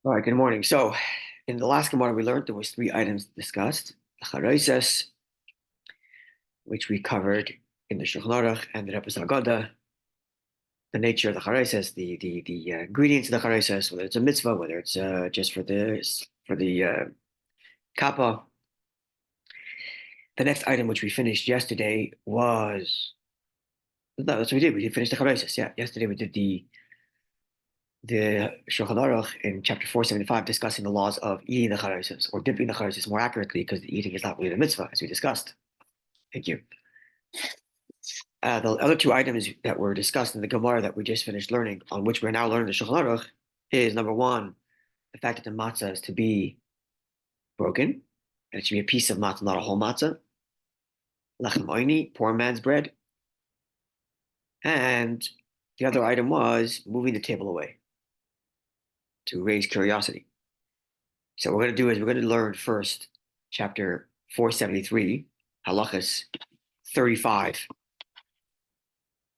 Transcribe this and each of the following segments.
All right, good morning. So, in the last Gemara, we learned there was three items discussed: the charaises, which we covered in the Shulchan Aruch, and the Rebbe's Haggadah, the nature of the charaises, the ingredients of the charaises, whether it's a mitzvah, whether it's just for the kappa. The next item, which we finished yesterday, was no, that's what we did. We did finish the charaises. Yeah, yesterday we did the Shulchan Aruch in chapter 475 discussing the laws of eating the charaises or dipping the charaises more accurately because the eating is not really the mitzvah, as we discussed. Thank you. The other two items that were discussed in the Gemara that we just finished learning, on which we're now learning the Shulchan Aruch, is number one, the fact that the matzah is to be broken, and it should be a piece of matzah, not a whole matzah. Lechem oini, poor man's bread. And the other item was moving the table away to raise curiosity. So what we're going to do is we're going to learn first chapter 473, halachas 35,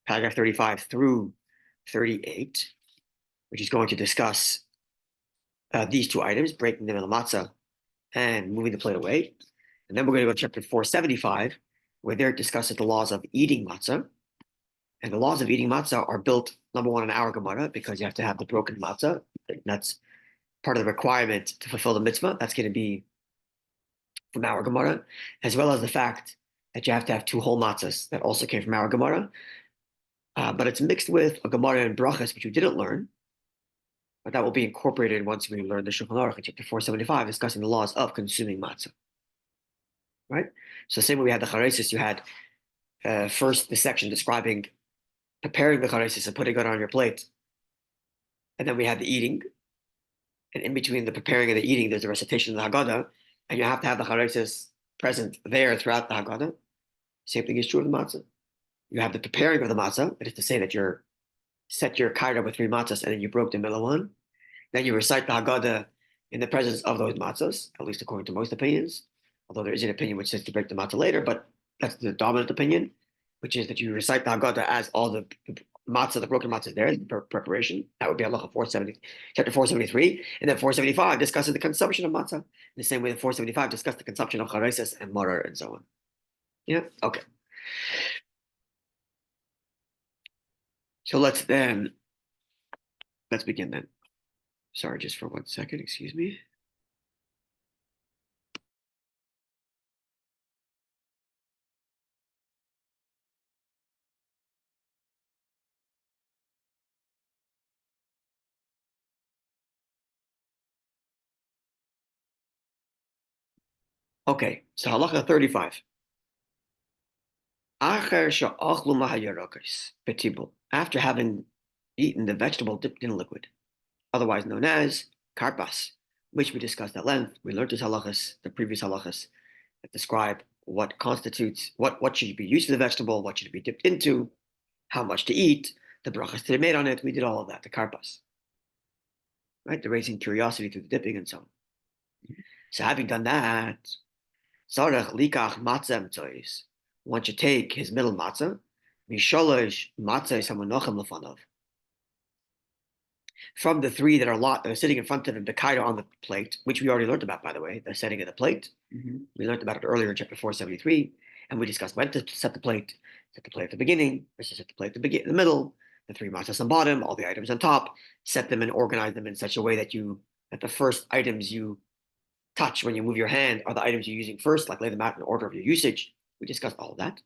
paragraph 35 through 38, which is going to discuss these two items, breaking them in the matzah and moving the plate away. And then we're going to go to chapter 475, where there it discusses the laws of eating matzah. And the laws of eating matzah are built, number one, in our Gemara, because you have to have the broken matzah. That's part of the requirement to fulfill the mitzvah. That's going to be from our Gemara, as well as the fact that you have to have two whole matzahs that also came from our Gemara. But it's mixed with a Gemara in Brachas, which we didn't learn, but that will be incorporated once we learn the Shulchan Aruch in chapter 475, discussing the laws of consuming matzah. Right? So the same way we had the charesis, you had first the section describing preparing the charesis and putting it on your plate. And then we had the eating. And in between the preparing and the eating, there's a recitation of the Haggadah, and you have to have the charesis present there throughout the Haggadah. Same thing is true of the matzah. You have the preparing of the matzah, that is to say that you're set your kaida with three matzahs and then you broke the middle one. Then you recite the Haggadah in the presence of those matzahs, at least according to most opinions. Although there is an opinion which says to break the matzah later, but that's the dominant opinion, which is that you recite the Haggadah as all the matzah, the broken matzah is there, the preparation. That would be halacha 470, chapter 473. And then 475 discusses the consumption of matzah. In the same way that 475 discussed the consumption of chareses and marar and so on. Yeah, okay. So let's begin then. Sorry, just for 1 second, excuse me. Okay, so halacha 35. After having eaten the vegetable dipped in liquid, otherwise known as karpas, which we discussed at length. We learned this halachas, the previous halachas, that describe what constitutes, what should be used for the vegetable, what should it be dipped into, how much to eat, the brachas to be made on it. We did all of that, the karpas, right? The raising curiosity through the dipping and so on. So having done that, Sarach likach matzah tois. One should take his middle matzah, misholosh matzah samonochem lefanav. From the three that are sitting in front of him, the kaida on the plate, which we already learned about, by the way, the setting of the plate. Mm-hmm. We learned about it earlier in chapter 473, and we discussed when to set the plate at the beginning, versus set the plate at the middle, the three matzahs on bottom, all the items on top, set them and organize them in such a way that the first items you touch when you move your hand are the items you're using first, like lay them out in order of your usage. We discussed all of that.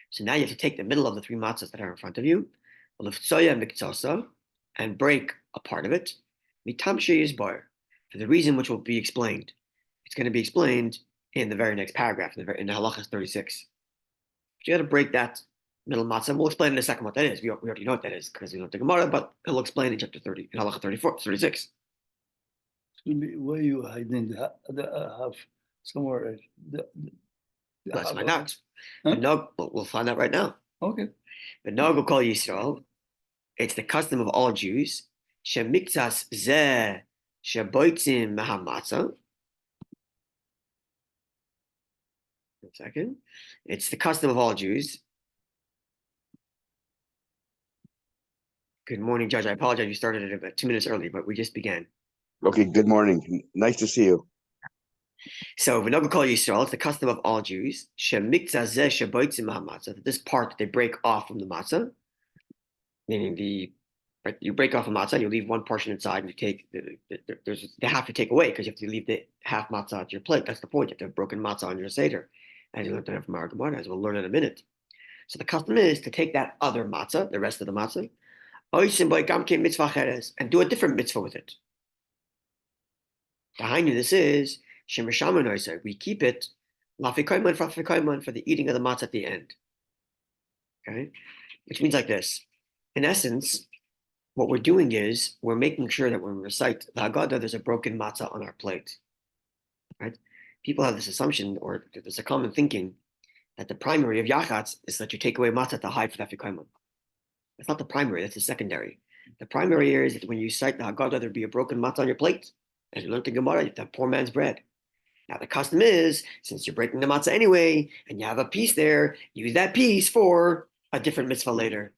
So now you have to take the middle of the three matzahs that are in front of you, and break a part of it, for the reason which will be explained. It's going to be explained in the very next paragraph, in the halachas 36. But you got to break that middle matzah, and we'll explain in a second what that is. We already know what that is because we don't think Gemara, but he'll explain in chapter 30, in halacha 36. Where you hiding the half somewhere? Let's find out. Huh? No, we'll find out right now. Okay. But no, call Yisrael. It's the custom of all Jews. Shemiktas zeh sheboitzim mahamatzah. 1 second. It's the custom of all Jews Good morning, Judge. I apologize. You started it about 2 minutes early, but we just began. Okay, good morning. Nice to see you. So, v'noga kol Yisrael, it's the custom of all Jews. Shemiktzah zeh sheboitzim ha'matzah. That this part that they break off from the matzah, meaning you break off a matzah, you leave one portion inside, and you take there's the half to take away because you have to leave the half matzah at your plate. That's the point. You have to have broken matzah on your seder, as you learned from our Gemara, as we'll learn in a minute. So the custom is to take that other matzah, the rest of the matzah, and do a different mitzvah with it. Behind you, this is we keep it for the eating of the matzah at the end. Okay, which means like this. In essence, what we're doing is we're making sure that when we recite the Haggadah, there's a broken matzah on our plate. Right? People have this assumption, or there's a common thinking, that the primary of Yachatz is that you take away matzah to hide for the Afikoimon. That's not the primary, that's the secondary. The primary is that when you cite the Haggadah, there'd be a broken matzah on your plate. As you learned in Gemara, you have to have poor man's bread. Now, the custom is, since you're breaking the matzah anyway, and you have a piece there, use that piece for a different mitzvah later.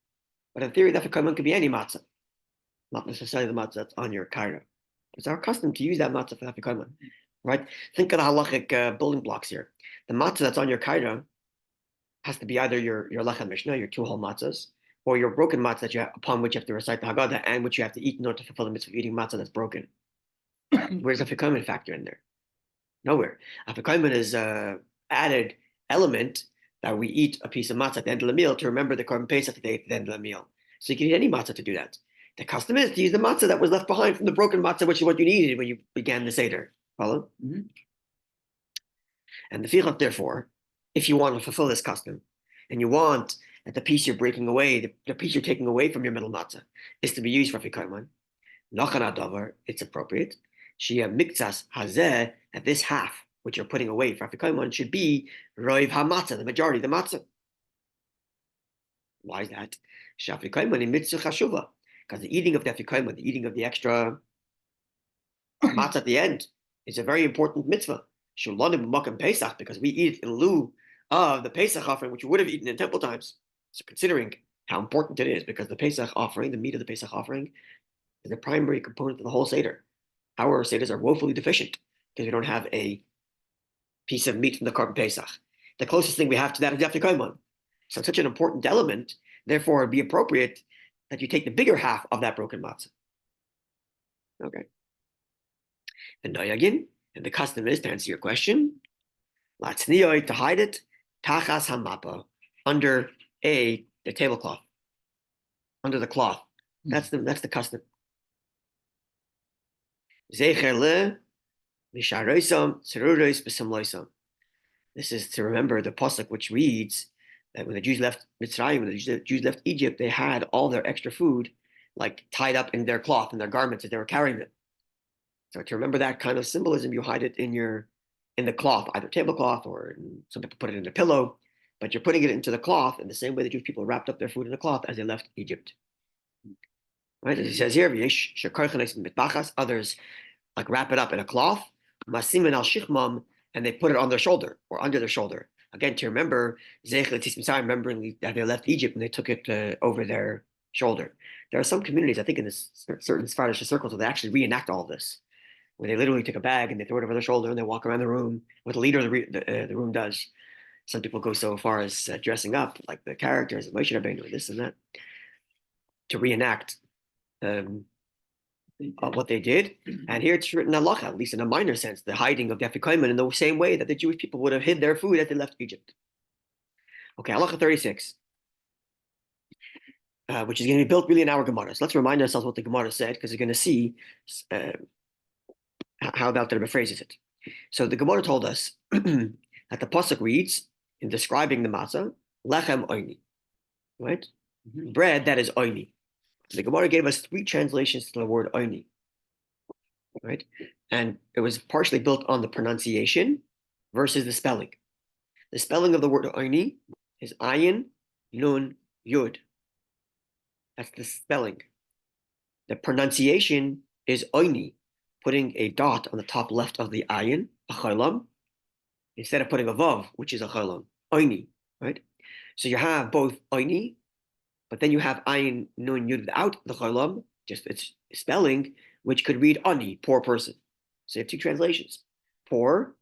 But in theory, the Afikoimon could be any matzah, not necessarily the matzah that's on your kaira. It's our custom to use that matzah for the Afikoimon, right? Think of the halachic building blocks here. The matzah that's on your kaira has to be either your lechem mishnah, your 2 whole matzahs, or your broken matzah that upon which you have to recite the Haggadah and which you have to eat in order to fulfill the mitzvah of eating matzah that's broken. Where's the Afikoimon factor in there? Nowhere. Afikoimon is an added element that we eat a piece of matzah at the end of the meal to remember the Korban Pesach at the end of the meal. So you can eat any matzah to do that. The custom is to use the matzah that was left behind from the broken matzah, which is what you needed when you began the Seder. Follow? Mm-hmm. And the fichot, therefore, if you want to fulfill this custom, and you want that the piece you're breaking away, the piece you're taking away from your middle matzah, is to be used for Afikoimon, nachan adavar, it's appropriate. Shia miktzas hazeh, that this half, which you're putting away for Afikoimon, should be roiv hamatzah, the majority of the matzah. Why is that? Shafikoimon in mitzvah chashuva, because the eating of the Afikoimon, the eating of the extra matzah at the end, is a very important mitzvah. Shulanim b'makom Pesach, because we eat it in lieu of the Pesach offering, which we would have eaten in temple times. So considering how important it is, because the Pesach offering, the meat of the Pesach offering, is the primary component of the whole Seder. Our Seders are woefully deficient because we don't have a piece of meat from the Korban Pesach. The closest thing we have to that is the Afikoimon. So it's such an important element, therefore it'd be appropriate that you take the bigger half of that broken matzah. Okay. And noyagin, and the custom is, to answer your question, latzniyoy, to hide it, tachas hamapa, under the tablecloth, under the cloth. That's the custom. Zecher le, misharoisam, tzerurois, b'simloisam. This is to remember the pasuk which reads that when the Jews left Mitzrayim, when the Jews left Egypt, they had all their extra food like tied up in their cloth, in their garments that they were carrying them. So to remember that kind of symbolism, you hide it in the cloth, either tablecloth or some people put it in a pillow, but you're putting it into the cloth in the same way the Jewish people wrapped up their food in the cloth as they left Egypt. Right, as he says here, others like wrap it up in a cloth, and they put it on their shoulder or under their shoulder. Again, to remember, remembering that they left Egypt and they took it over their shoulder. There are some communities, I think, in this certain Sephardic circles, where they actually reenact all this, where they literally take a bag and they throw it over their shoulder and they walk around the room. What the leader of the room does. Some people go so far as dressing up like the characters of Moshe Rabbeinu or this and that to reenact what they did. And here it's written halacha, at least in a minor sense, the hiding of the Afikoimon in the same way that the Jewish people would have hid their food as they left Egypt. Okay, halacha 36, which is going to be built really in our Gemara. So let's remind ourselves what the Gemara said, because you're going to see how the Rebbe phrases it. So the Gemara told us that the pasuk reads, in describing the matzah, lechem oini, right? Mm-hmm. Bread that is oini. The Gemara gave us 3 translations to the word oini, right? And it was partially built on the pronunciation versus the spelling. The spelling of the word oini is ayin, nun, yud. That's the spelling. The pronunciation is oini, putting a dot on the top left of the ayin, a cholam, instead of putting a vav, which is a cholam, oini, right? So you have both oini but then you have ayin nun yud without the cholam, just its spelling, which could read ani, poor person. So you have two translations, poor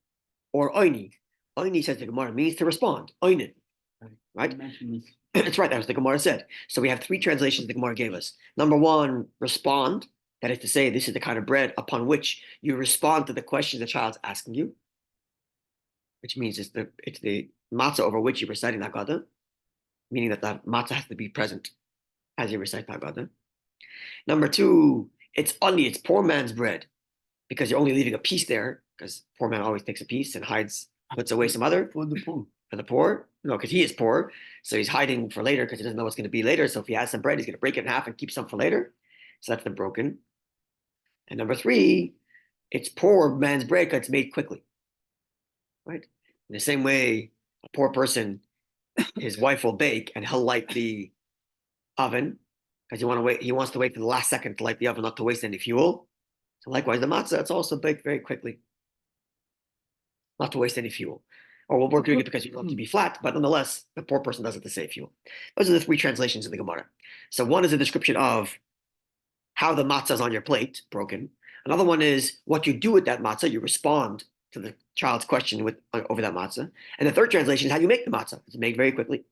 or oini. Oini, says the Gemara, means to respond. Oinin, right? That's right. That was the Gemara said. So we have three translations the Gemara gave us. Number one, respond. That is to say, this is the kind of bread upon which you respond to the question the child's asking you, which means it's the matzah over which you're reciting the Haggadah, meaning that the matzah has to be present as you recite the Haggadah. Number two, it's poor man's bread, because you're only leaving a piece there, because poor man always takes a piece and puts away some other. For the poor. For the poor? No, because he is poor. So he's hiding for later because he doesn't know what's going to be later. So if he has some bread, he's going to break it in half and keep some for later. So that's the broken. And number three, it's poor man's bread because it's made quickly. Right? In the same way, a poor person, his wife will bake and he'll light the oven because he wants to wait for the last second to light the oven, not to waste any fuel. So likewise, the matzah, it's also baked very quickly, not to waste any fuel. Or we're doing it because you want it to be flat, but nonetheless, the poor person does it to save fuel. Those are the three translations in the Gemara. So one is a description of how the matzah is on your plate, broken. Another one is what you do with that matzah. You respond to the child's question over that matzah. And the third translation is how you make the matzah. It's made very quickly.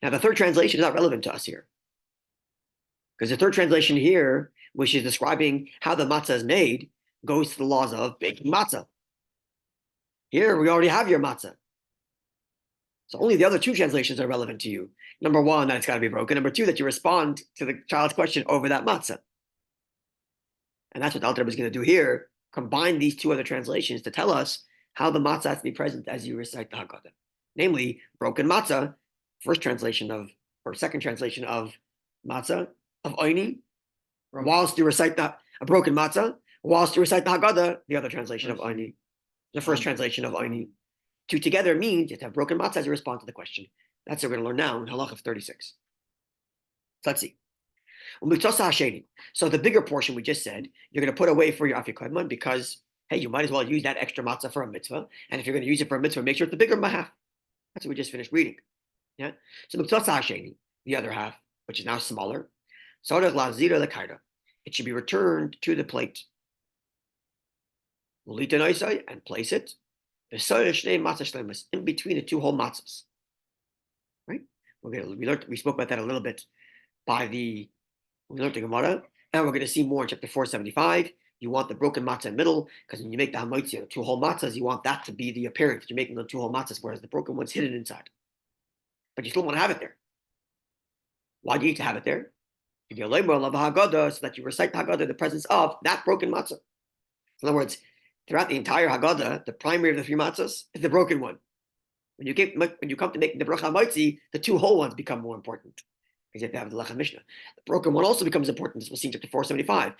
Now, the third translation is not relevant to us here, because the third translation here, which is describing how the matzah is made, goes to the laws of baking matzah. Here, we already have your matzah. So only the other two translations are relevant to you. Number one, that it's got to be broken. Number two, that you respond to the child's question over that matzah. And that's what the Alter Rebbe is going to do here. Combine these two other translations to tell us how the matzah has to be present as you recite the Haggadah. Namely, broken matzah, second translation of matzah, of oini, whilst you recite a broken matzah, whilst you recite the Haggadah, the other translation of oini. The first translation of Aini. Two together means you have to have broken matzah as a response to the question. That's what we're going to learn now in Halach of 36. So let's see. So the bigger portion we just said, you're going to put away for your afikoyman because, hey, you might as well use that extra matzah for a mitzvah. And if you're going to use it for a mitzvah, make sure it's the bigger mahaf. That's what we just finished reading. Yeah. So the other half, which is now smaller, it should be returned to the plate. And place it in between the two whole matzahs. Right? We spoke about that a little bit we learned the Gemara, and we're going to see more in chapter 475. You want the broken matzah in the middle, because when you make the hamoitzi, the two whole matzahs, you want that to be the appearance. You're making the two whole matzahs, whereas the broken one's hidden inside. But you still want to have it there. Why do you need to have it there? So that you recite the Haggadah in the presence of that broken matzah. In other words, throughout the entire Haggadah, the primary of the three matzahs is the broken one. When you come to make the bracha maitzi, the two whole ones become more important because you have to have the lechem mishnah. The broken one also becomes important, as we'll see in chapter 475.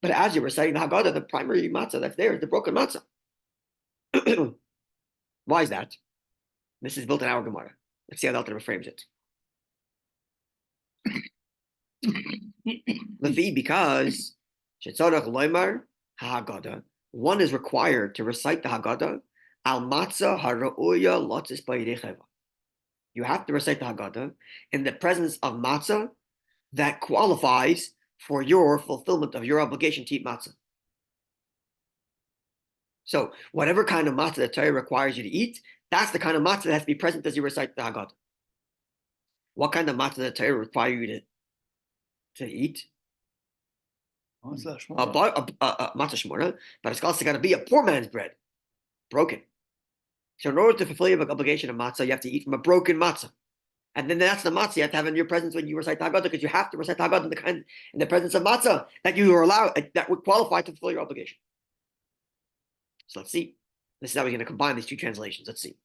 But as you're reciting the Haggadah, the primary matzah that's there is the broken matzah. Why is that? This is built in our Gemara. Let's see how the Alter Rebbe frames it. Because shetzarach loymar Haggadah. One is required to recite the Haggadah. Al matzah hara'uya lotzis b'yidei. You have to recite the Haggadah in the presence of matzah that qualifies for your fulfillment of your obligation to eat matzah. So whatever kind of matzah the Torah requires you to eat, that's the kind of matzah that has to be present as you recite the Haggadah. What kind of matzah does the Torah require you to eat? Matzah shmona, but it's also got to be a poor man's bread, broken. So in order to fulfill your obligation of matzah, you have to eat from a broken matzah. And then that's the matzah you have to have in your presence when you recite the Haggadah, because you have to recite the Haggadah in the presence of matzah that you are allowed, that would qualify to fulfill your obligation. So let's see. This is how we're going to combine these two translations. Let's see.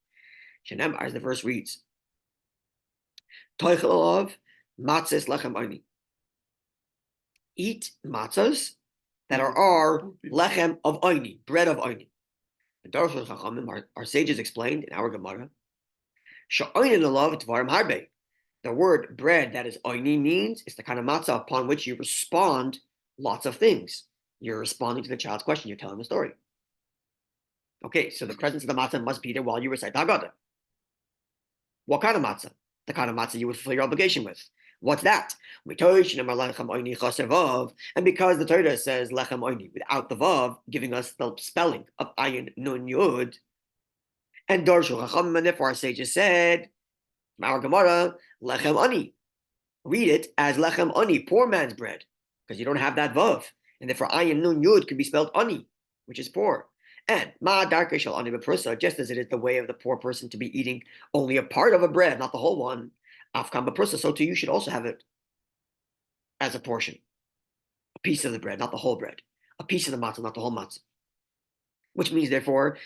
Shenem, as the verse reads, Toichel of matzahs lechem oni. Eat matzahs that are lechem of oini, bread of oini. Our sages explained in our Gemara, the word bread that is oini means it's the kind of matzah upon which you respond lots of things. You're responding to the child's question. You're telling the story. Okay, so the presence of the matzah must be there while you recite the Haggadah. What kind of matzah? the kind of matzah you would fulfill your obligation with. What's that? And because the Torah says lechem oini without the vav, giving us the spelling of ayin nun yud, and darshu chacham, and therefore our sages said, our Gemara, lechem ani. Read it as lechem ani, poor man's bread, because you don't have that vav, and therefore ayin nun yud could be spelled ani, which is poor. And ma darke shel ani b'prusa, just as it is the way of the poor person to be eating only a part of a bread, not the whole one. Afkam b'prusa, so too you should also have it as a portion, a piece of the bread, not the whole bread, a piece of the matzah, not the whole matzah. Which means, therefore,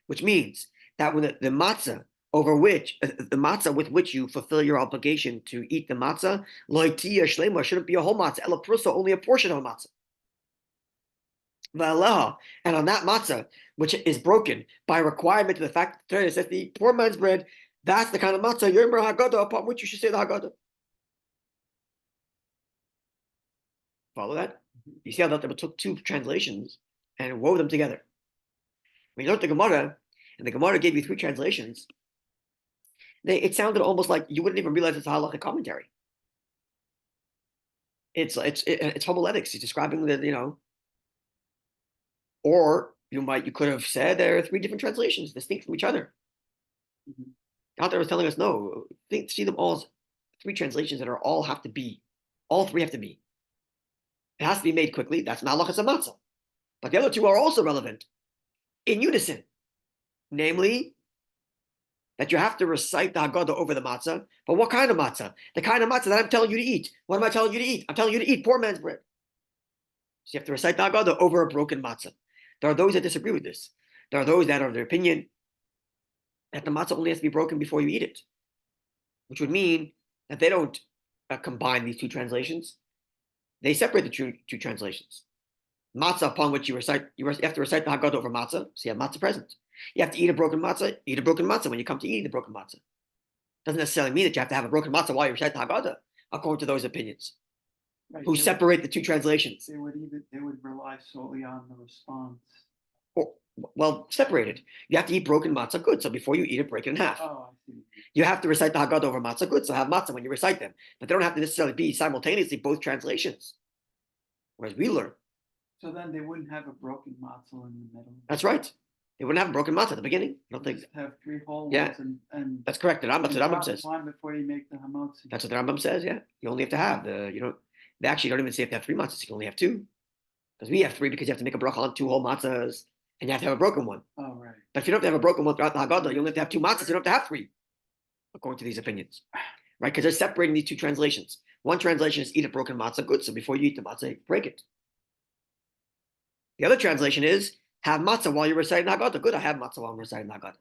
which means that when the matzah over which the matzah with which you fulfill your obligation to eat the matzah, shouldn't be a whole matzah, elaprusa, only a portion of a matzah. And on that matzah, which is broken by requirement of the fact that the Torah says the poor man's bread, that's the kind of matzah, Yomer Haggadah, upon which you should say the Haggadah. Follow that? You see how that took two translations and wove them together. When you look at the Gemara, and the Gemara gave you three translations, it sounded almost like you wouldn't even realize it's a halakha commentary. It's homiletics. He's describing the, or you could have said there are three different translations distinct from each other. Mm-hmm. Out there was telling us, no, see them all as three translations that all three have to be. It has to be made quickly. That's malachas matzah. But the other two are also relevant in unison. Namely, that you have to recite the Haggadah over the matzah. But what kind of matzah? The kind of matzah that I'm telling you to eat. What am I telling you to eat? I'm telling you to eat poor man's bread. So you have to recite the Haggadah over a broken matzah. There are those that disagree with this. There are those that are of their opinion that the matzah only has to be broken before you eat it, which would mean that they don't combine these two translations. They separate the two translations. Matzah upon which you have to recite the Haggadah over matzah, so you have matzah present. You have to eat a broken matzah when you come to eating the broken matzah. Doesn't necessarily mean that you have to have a broken matzah while you recite the Haggadah, according to those opinions, right, who separate the two translations. They would rely solely on the response. Well, separated. You have to eat broken matzah, good. So before you eat it, break it in half. Oh, I see. You have to recite the Haggadah over matzah, good. So have matzah when you recite them. But they don't have to necessarily be simultaneously both translations. Whereas we learn. So then they wouldn't have a broken matzah in the middle. That's right. They wouldn't have a broken matzah at the beginning. I don't think. Just have three whole ones. Yeah. And that's correct. That's what the Rambam says. One before you make the hamotzi. That's what the Rambam says. Yeah. You only have to have they actually don't even say you have to have three matzahs. You can only have two. Because we have three because you have to make a bracha on two whole matzahs and you have to have a broken one. Oh, right. But if you don't have to have a broken one throughout the Haggadah, you only have to have two matzahs. You don't have to have three, according to these opinions. Right? Because they're separating these two translations. One translation is eat a broken matzah, good. So before you eat the matzah, break it. The other translation is have matzah while you're reciting the Haggadah. Good, I have matzah while I'm reciting the Haggadah.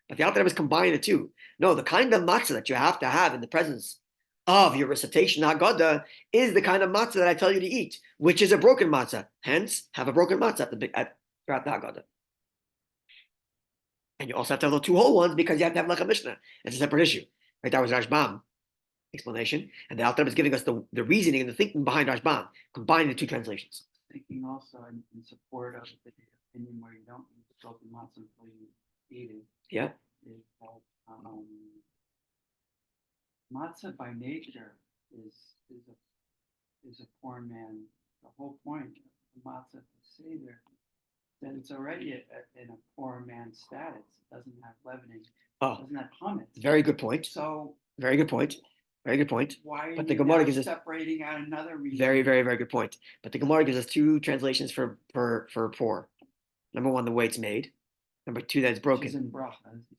But the Alter Rebbe is combining the two. No, the kind of matzah that you have to have in the presence of your recitation Haggadah is the kind of matzah that I tell you to eat, which is a broken matzah. Hence, have a broken matzah throughout the Haggadah. And you also have to have the two whole ones because you have to have lechem mishnah. It's a separate issue. Right? That was Rashbam explanation. And the Alter Rebbe is giving us the reasoning and the thinking behind Rashbam, combining the two translations. Thinking also in support of the opinion where you don't eat the broken matzah until you eat it. Yeah. Is that matzah by nature is a poor man. The whole point of the matzah seder that it's already in a poor man's status. It doesn't have leavening. Oh, it doesn't have hummus. Very good point. So very good point. Very good point. Why but the Gemara gives us separating out another reason? Very, very, very good point. But the Gemara gives us two translations for poor. Number one, the way it's made. Number two, that it's broken. Which is in bracha, as you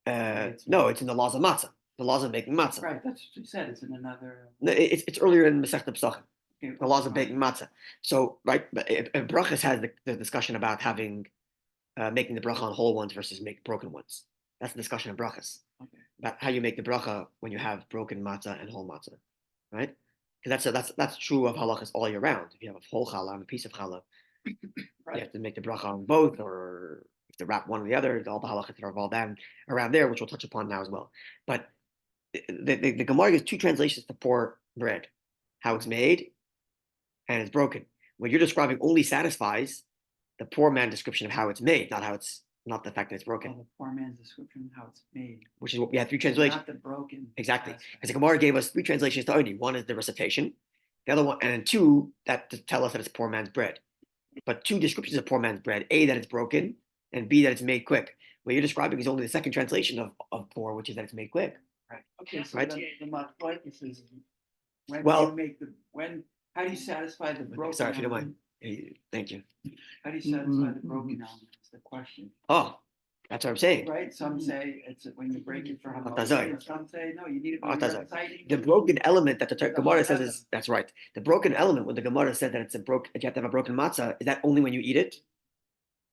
said. No, it's in the laws of matzah. The laws of making matzah. Right, that's what you said. It's in another. No, it's earlier in Masechta Psachim. Okay, the laws of making matzah. So, right, brachas has the discussion about having making the bracha on whole ones versus make broken ones. That's the discussion of brachas. Okay. About how you make the bracha when you have broken matzah and whole matzah, right? Because that's true of halachas all year round. If you have a whole challah and a piece of challah, right, you have to make the bracha on both, or if to wrap one or the other. All the halachas that are involved around there, which we'll touch upon now as well. But the Gemara gives two translations to poor bread: how it's made and it's broken. What you're describing only satisfies the poor man description of how it's made, not how it's not the fact that it's broken, the poor man's description of how it's made. which is what we have three translations. Not the broken. Exactly. aspect. Because the Gemara gave us three translations to only. One is the recitation, the other one, and then two that to tell us that it's poor man's bread. But two descriptions of poor man's bread: A, that it's broken, and B, that it's made quick. What you're describing is only the second translation of poor, which is that it's made quick. Right. Okay. So Right. the machloekes is when Well- do you make the how do you satisfy the broken? Sorry if you don't element? mind. Hey, thank you. How do you satisfy the broken element? Is the question. Oh, that's what I'm saying. Right. Some say it's when you break it for Atazai. and some say no, you need to be Atazai. reciting The broken element that the The Gemara says Haggadah. is that's right. The broken element when the Gemara said that it's that you have to have a broken matzah, is that only when you eat it,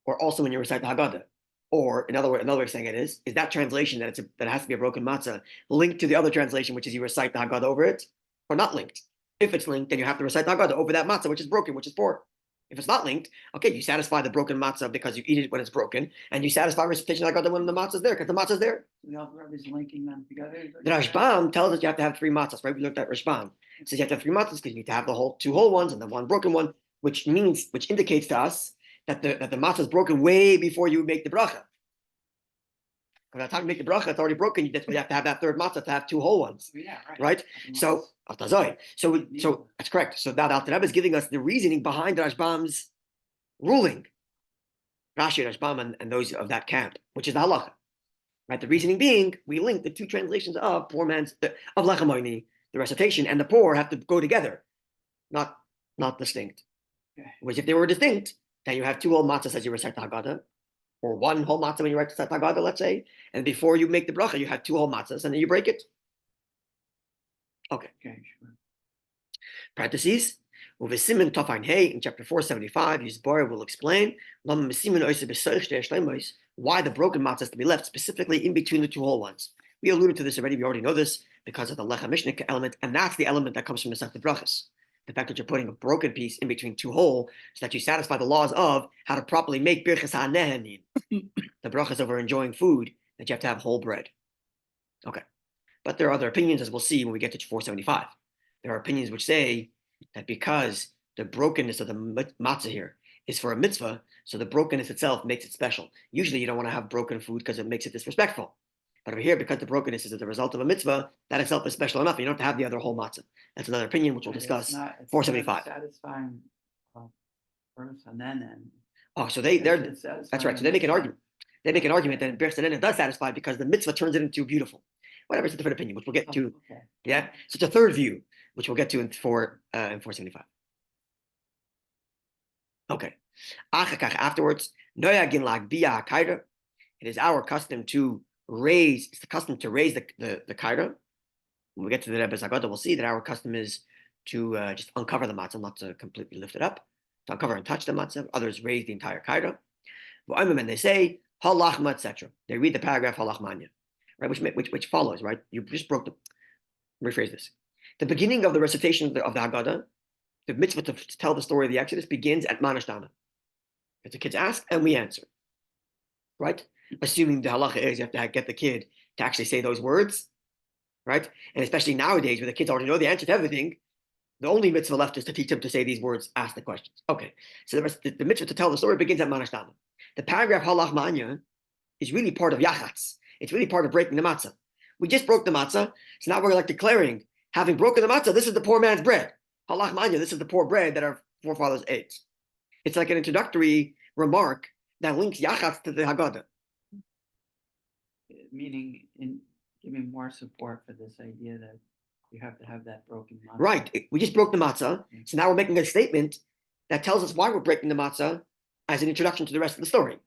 or also when you recite the Haggadah? Or another way of saying it is that translation that that it has to be a broken matzah linked to the other translation, which is you recite the Haggadah over it, or not linked? If it's linked, then you have to recite the Haggadah over that matzah, which is broken, which is poor. If it's not linked, okay, you satisfy the broken matzah because you eat it when it's broken, and you satisfy recitation of Haggadah when the matzah is there, because the matzah is there. The Alter Rebbe is linking them together. The Rashbam tells us you have to have three matzahs, right? We looked at Rashbam. It says you have to have three matzahs because you need to have the two whole ones and the one broken one, which indicates to us that the matzah is broken way before you make the bracha. Because by the time you make the bracha, it's already broken. That's why you have to have that third matzah to have two whole ones, Yeah, right? So so that's correct. So now the Alter Rebbe is giving us the reasoning behind the Rashbam's ruling. Rashi, Rashbam, and those of that camp, which is the halacha. Right, the reasoning being we link the two translations of poor man's of lechem oini, the recitation, and the poor have to go together, not distinct. Okay. Which if they were distinct, then you have two whole matzahs as you recite the Haggadah, or one whole matzah when you recite the Haggadah, let's say, and before you make the bracha, you have two whole matzahs, and then you break it. Okay. Okay, sure. Parentheses. Uvesimin Tofain Hey in chapter 475, Yisbar will explain why the broken matzah is to be left specifically in between the two whole ones. We alluded to this already. We already know this because of the Lechem Mishnah element, and that's the element that comes from the Masechta Brachos. The fact that you're putting a broken piece in between two whole, so that you satisfy the laws of how to properly make birchas ha'nehenin, the brachas over enjoying food, that you have to have whole bread. Okay, but there are other opinions, as we'll see when we get to 475. There are opinions which say that because the brokenness of the matzah here is for a mitzvah, so the brokenness itself makes it special. Usually you don't want to have broken food because it makes it disrespectful. But over here, because the brokenness is the result of a mitzvah, that itself is special enough. You don't have to have the other whole matzah. That's another opinion, which we'll discuss. It's 475. Satisfying first and then. Oh, so that's right. So they make an argument. They make an argument that birchas hanehenin does satisfy because the mitzvah turns it into beautiful. Whatever, it's a different opinion, which we'll get to. Okay. Yeah, so it's a third view, which we'll get to in 475. Okay. Afterwards, it is our custom to raise. It's the custom to raise the kaira. When we get to the Rebbe's Haggadah, we'll see that our custom is to just uncover the matzah, not to completely lift it up, to uncover and touch the matzah. Others raise the entire kaira. And they say halachma, etc. They read the paragraph halachmanya, right? Which follows, right? You just broke the. Rephrase this. The beginning of the recitation of the Haggadah, the mitzvah to tell the story of the Exodus, begins at Manashtana. If the kids ask, and we answer, right? Assuming the halacha is you have to get the kid to actually say those words, right? And especially nowadays, where the kids already know the answer to everything, the only mitzvah left is to teach them to say these words, ask the questions. Okay, so the mitzvah to tell the story begins at Manashtana. The paragraph halach manya is really part of yachatz. It's really part of breaking the matzah. We just broke the matzah, so now we're like declaring, having broken the matzah, this is the poor man's bread. Halach manya, this is the poor bread that our forefathers ate. It's like an introductory remark that links yachatz to the Haggadah. Meaning in giving more support for this idea that you have to have that broken matzah. Right. We just broke the matzah, so now we're making a statement that tells us why we're breaking the matzah as an introduction to the rest of the story.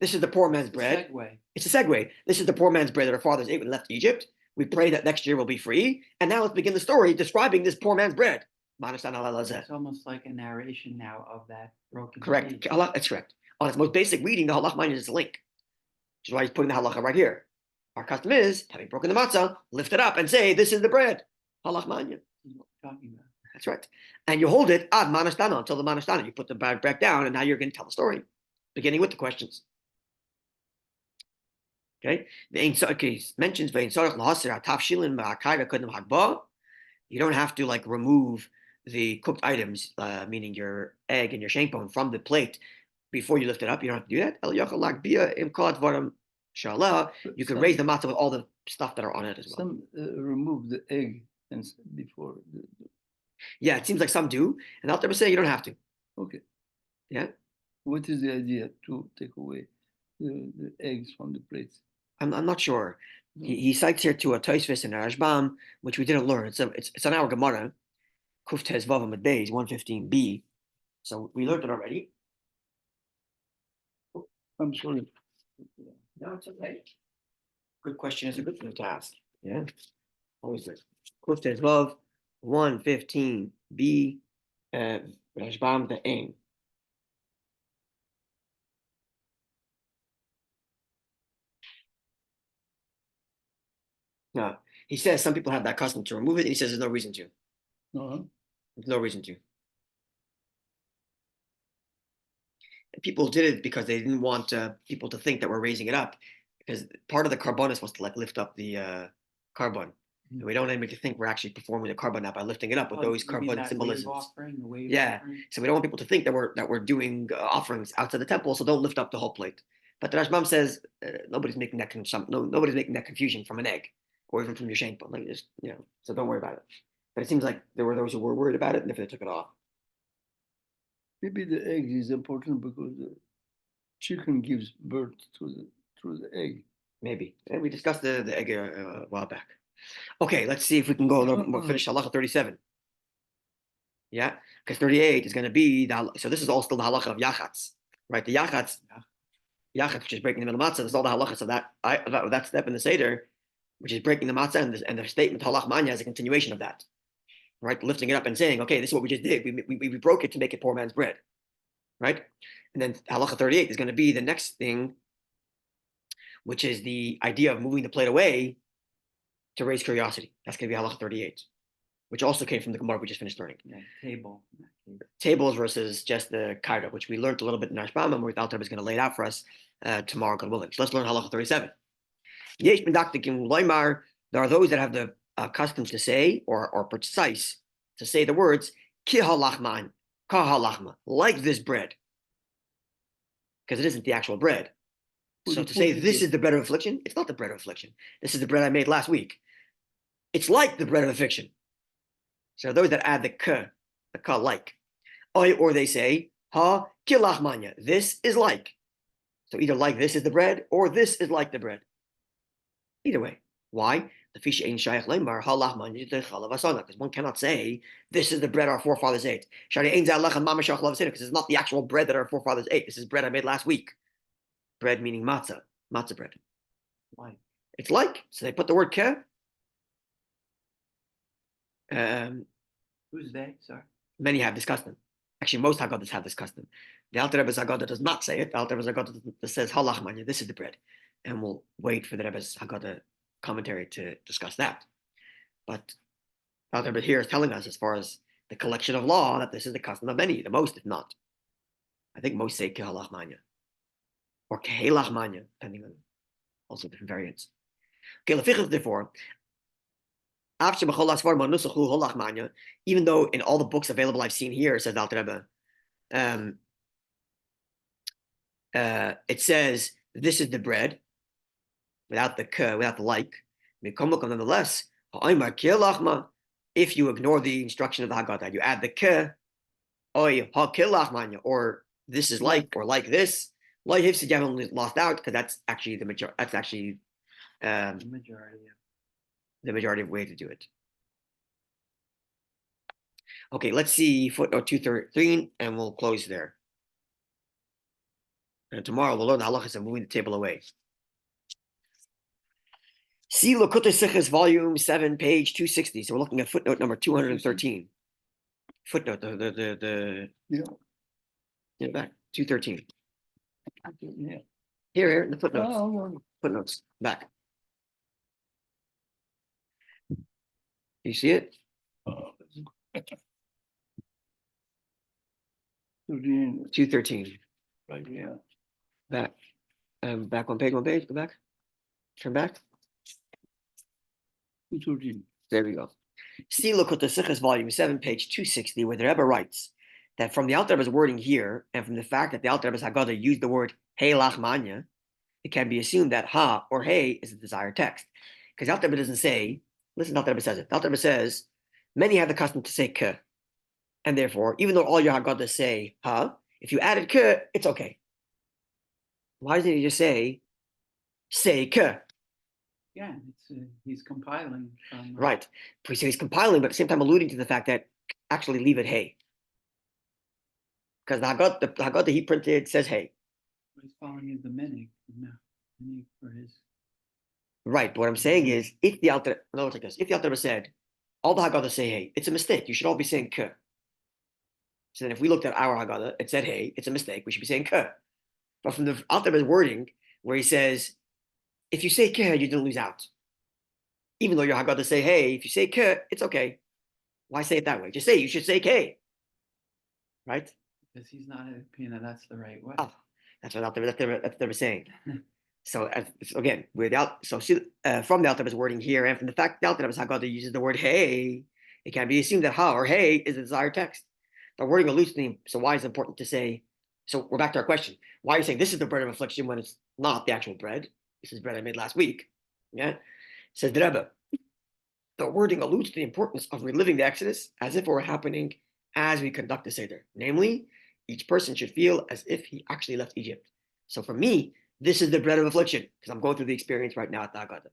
This is the poor man's bread. It's a segue. This is the poor man's bread that our fathers ate when they left Egypt. We pray that next year we'll be free. And now let's begin the story describing this poor man's bread. It's almost like a narration now of that broken Correct. page. That's correct. On its most basic reading, the halach manya is a link. Which is why he's putting the halacha right here. Our custom is, having broken the matzah, lift it up and say, this is the bread. Halach manya. This is what we're talking about. That's right. And you hold it ad manashtana until the manashtana. You put the bread back down, and now you're going to tell the story, beginning with the questions. Okay. Mentions you don't have to remove the cooked items, meaning your egg and your shank bone, from the plate before you lift it up. You don't have to do that. El yachal lagbia im kol advarim shala. You can raise the matzah with all the stuff that are on it as well. Some remove the egg and before. Yeah, it seems like some do, and Alter Rebbe say you don't have to. Okay. Yeah. What is the idea to take away the eggs from the plates? I'm not sure. He cites here to a Tosfos and a Rashbam, which we didn't learn. It's on our Gemara, Kuf Tes Vav Amud Beis 115b. So we learned it already. I'm sorry. No, it's okay. Good question is a good thing to ask. Yeah, always good. Kuf Tes Vav 115b. Rashbam the aim. No, he says some people have that custom to remove it, and he says there's no reason to. Uh-huh. There's no reason to. And people did it because they didn't want people to think that we're raising it up, because part of the carbonis was to like lift up the carbon. And we don't want anybody to think we're actually performing the carbon now by lifting it up with those carbon symbolisms. Yeah, so we don't want people to think that we're doing offerings outside the temple, so don't lift up the whole plate. But the Rashbam says nobody's making that nobody's making that confusion from an egg or even from your shank bone. Like just so don't worry about it. But it seems like there were those who were worried about it, and therefore they took it off. Maybe the egg is important because the chicken gives birth through the egg. Maybe. And we discussed the egg a while back. Okay, let's see if we can go a little bit more. Finish halacha 37. Yeah, because 38 is going to be so this is all still the halacha of yachatz, right? The yachatz, which is breaking the middle matzah. There's all the halachas of that step in the seder, which is breaking the matzah, and the statement halach manya is a continuation of that, right? Lifting it up and saying, okay, this is what we just did. We broke it to make it poor man's bread, right? And then halacha 38 is going to be the next thing, which is the idea of moving the plate away to raise curiosity. That's going to be halacha 38, which also came from the Gemara we just finished learning. Yeah, Tables versus just the kaira, which we learned a little bit in Rashbam, and Alter Rebbe is going to lay it out for us tomorrow, God willing. So let's learn halacha 37. Yesh b'daktikim loymar. There are those that have the custom to say or precise to say the words ki halachman, ka halachma, like this bread, because it isn't the actual bread. So to say this is the bread of affliction, it's not the bread of affliction. This is the bread I made last week. It's like the bread of affliction. So those that add the ka like, or they say ha kilachmanya. This is like. So either like this is the bread or this is like the bread. Either way. Why? The fish ain't shaykh lemar ha lachmanya because one cannot say this is the bread our forefathers ate. Because it's not the actual bread that our forefathers ate. This is bread I made last week. Bread meaning matzah bread. Why? It's like. So they put the word ke. Who's they? Sorry. Many have this custom. Actually, most Haggadahs have this custom. The Alter Rebbe's Haggadah does not say it. The Alter Rebbe's Haggadah says halachmanya. This is the bread, and we'll wait for the Rebbe's Haggadah commentary to discuss that. But the Alter Rebbe here is telling us, as far as the collection of law, that this is the custom of many, the most, if not. I think most say kehalachmanya or kehelachmanya, depending on also different variants. Okay, therefore. Even though in all the books available I've seen here, says Alter Rebbe, it says this is the bread without the like. Nonetheless, if you ignore the instruction of the Haggadah, you add the ke, or this is like, or like this, you haven't lost out because that's actually the majority. That's actually The majority. The majority of way to do it. Okay, let's see footnote 213, and we'll close there. And tomorrow we'll learn the halachas of moving the table away. See Lakutei Sichos, volume 7, page 260. So we're looking at footnote number 213. Footnote, back 213. Yeah. Here, in the footnotes. Oh, Footnotes, back. You see it? 213. Right, yeah. Back. Back one page, go back. Turn back. 213. There we go. See, look at the Sichos, volume 7, page 260, where the Rebbe writes that from the Alter Rebbe's wording here, and from the fact that the Alter Rebbe's Haggadah used the word hey lachmanya, it can be assumed that ha or hey is the desired text. Because the Alter Rebbe doesn't say, listen, the Alter Rebbe says it. The Alter Rebbe says, many have the custom to say ke. And therefore, even though all your Haggadah say ha, if you added ke, it's okay. Why doesn't he just say ke? Yeah, he's compiling from Right. So he's compiling, but at the same time alluding to the fact that actually leave it hey. Because the Haggadah he printed says hey. He's following the minig for his. Right. But what I'm saying is, if the Alter, no, it's like this. If the Alter said, all the Haggadah say hey, it's a mistake. You should all be saying ke. So then if we looked at our Haggadah, it said hey, it's a mistake. We should be saying ke. But from the Alter wording, where he says, if you say ke, you don't lose out. Even though your Haggadah say hey, if you say ke, it's okay. Why say it that way? Just say you should say ke. Right? Because he's not in opinion that that's the right way. Oh, that's what they were saying. So again, without from the Alter Rebbe's wording here, and from the fact that the Alter Rebbe's Haggadah uses the word hey, it can be assumed that ha or hey is the desired text. The wording alludes to them. So why is it important to say? So we're back to our question: why are you saying this is the bread of affliction when it's not the actual bread? This is bread I made last week. Yeah, says the Rebbe. The wording alludes to the importance of reliving the Exodus as if it were happening as we conduct the Seder. Namely, each person should feel as if he actually left Egypt. So for me, this is the bread of affliction, because I'm going through the experience right now at the Haggadah.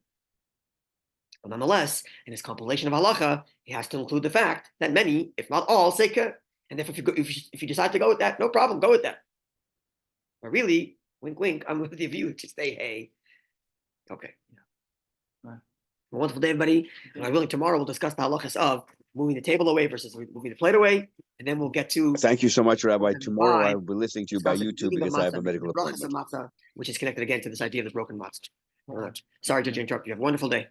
But nonetheless, in his compilation of halacha, he has to include the fact that many, if not all, say ke. And if you decide to go with that, no problem, go with that. But really, wink, wink, I'm with the view to say hey. Okay. Right. A wonderful day, everybody. And I'm willing tomorrow we'll discuss the halachas of moving the table away versus moving the plate away, and then we'll get to. Thank you so much, Rabbi. Tomorrow I Five, will be listening to you by YouTube because I have a medical appointment. which is connected again to this idea of the broken matzah. Sorry to interrupt you. Have a wonderful day.